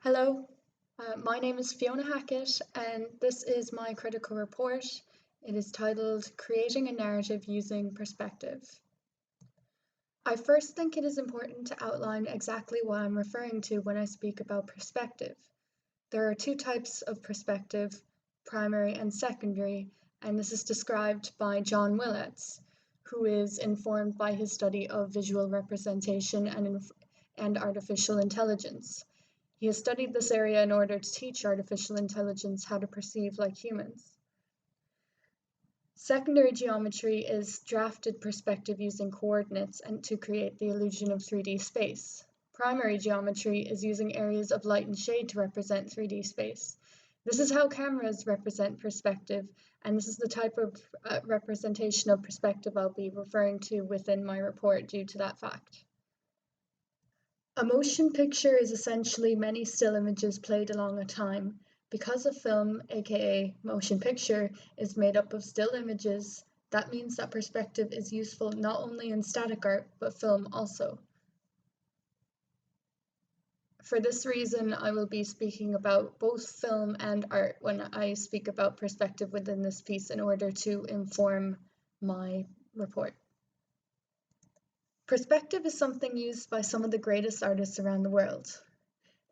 Hello, my name is Fiona Hackett, and this is my critical report. It is titled Creating a Narrative Using Perspective. I first think it is important to outline exactly what I'm referring to when I speak about perspective. There are two types of perspective, primary and secondary, and this is described by John Willets, who is informed by his study of visual representation and artificial intelligence. He has studied this area in order to teach artificial intelligence how to perceive like humans. Secondary geometry is drafted perspective using coordinates and to create the illusion of 3D space. Primary geometry is using areas of light and shade to represent 3D space. This is how cameras represent perspective, and this is the type of representation of perspective I'll be referring to within my report due to that fact. A motion picture is essentially many still images played along a time. Because a film, aka motion picture, is made up of still images, that means that perspective is useful not only in static art, but film also. For this reason, I will be speaking about both film and art when I speak about perspective within this piece in order to inform my report. Perspective is something used by some of the greatest artists around the world.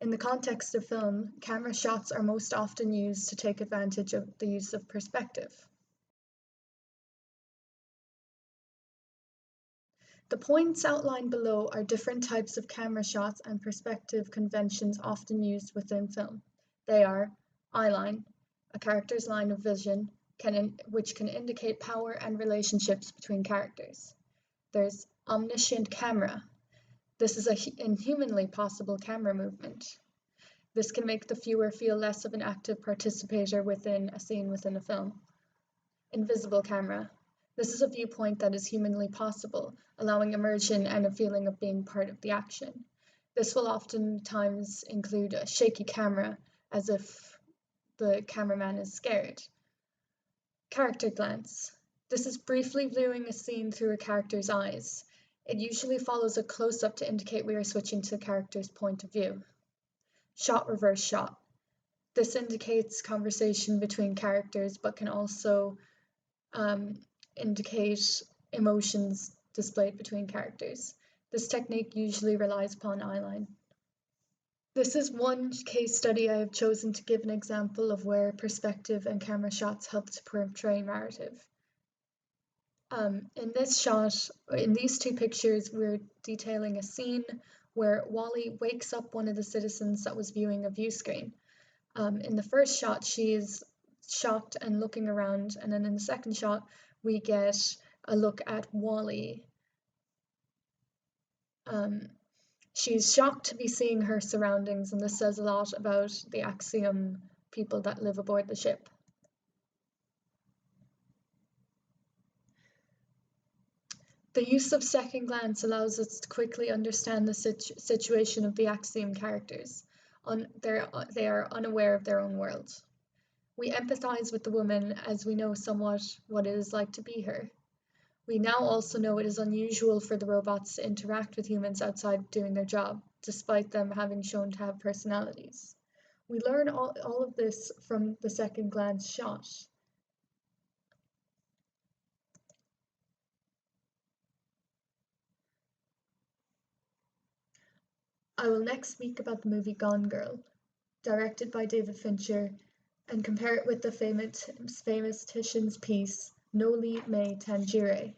In the context of film, camera shots are most often used to take advantage of the use of perspective. The points outlined below are different types of camera shots and perspective conventions often used within film. They are eyeline, a character's line of vision, which can indicate power and relationships between characters. There's omniscient camera. This is an inhumanly possible camera movement. This can make the viewer feel less of an active participator within a scene within a film. Invisible camera. This is a viewpoint that is humanly possible, allowing immersion and a feeling of being part of the action. This will oftentimes include a shaky camera, as if the cameraman is scared. Character glance. This is briefly viewing a scene through a character's eyes. It usually follows a close-up to indicate we are switching to the character's point of view. Shot reverse shot. This indicates conversation between characters, but can also indicate emotions displayed between characters. This technique usually relies upon eyeline. This is one case study I have chosen to give an example of where perspective and camera shots help to portray narrative. In this shot, in these two pictures, we're detailing a scene where Wally wakes up one of the citizens that was viewing a view screen. In the first shot, she is shocked and looking around, and then in the second shot, we get a look at Wally. She's shocked to be seeing her surroundings, and this says a lot about the Axiom people that live aboard the ship. The use of second glance allows us to quickly understand the situation of the Axiom characters. They are unaware of their own world. We empathize with the woman as we know somewhat what it is like to be her. We now also know it is unusual for the robots to interact with humans outside doing their job, despite them having shown to have personalities. We learn all of this from the second glance shot. I will next speak about the movie Gone Girl, directed by David Fincher, and compare it with the famous Titian's piece Noli Me Tangere.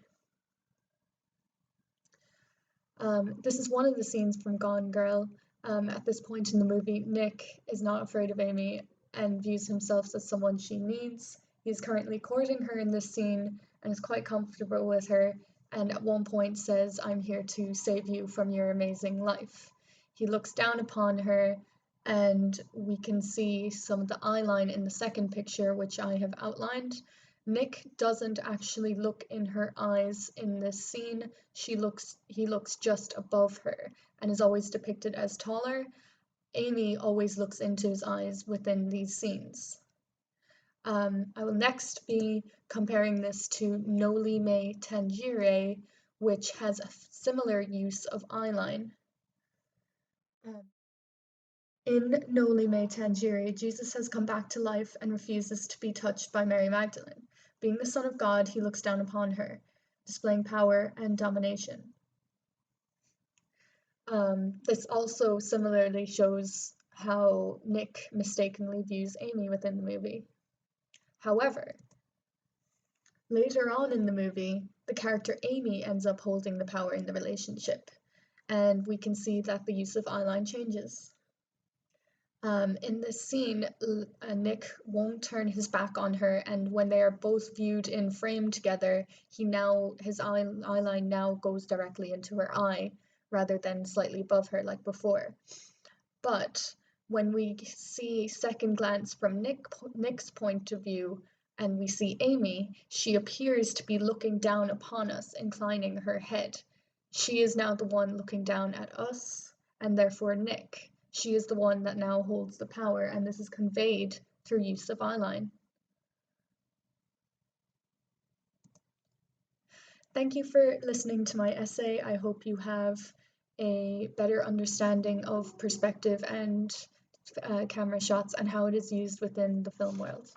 This is one of the scenes from Gone Girl. At this point in the movie, Nick is not afraid of Amy and views himself as someone she needs. He's currently courting her in this scene and is quite comfortable with her, and at one point says, "I'm here to save you from your amazing life." He looks down upon her, and we can see some of the eyeline in the second picture, which I have outlined. Nick doesn't actually look in her eyes in this scene. He looks just above her and is always depicted as taller. Amy always looks into his eyes within these scenes. I will next be comparing this to Noli Me Tangere, which has a similar use of eyeline. In Noli Me Tangere, Jesus has come back to life and refuses to be touched by Mary Magdalene. Being the Son of God, he looks down upon her, displaying power and domination. This also similarly shows how Nick mistakenly views Amy within the movie. However, later on in the movie, the character Amy ends up holding the power in the relationship, and we can see that the use of eyeline changes. In this scene, Nick won't turn his back on her, and when they are both viewed in frame together, his eyeline now goes directly into her eye rather than slightly above her like before. But when we see second glance from Nick's point of view, and we see Amy, she appears to be looking down upon us, inclining her head. She is now the one looking down at us, and therefore Nick. She is the one that now holds the power, and this is conveyed through use of eyeline. Thank you for listening to my essay. I hope you have a better understanding of perspective and camera shots and how it is used within the film world.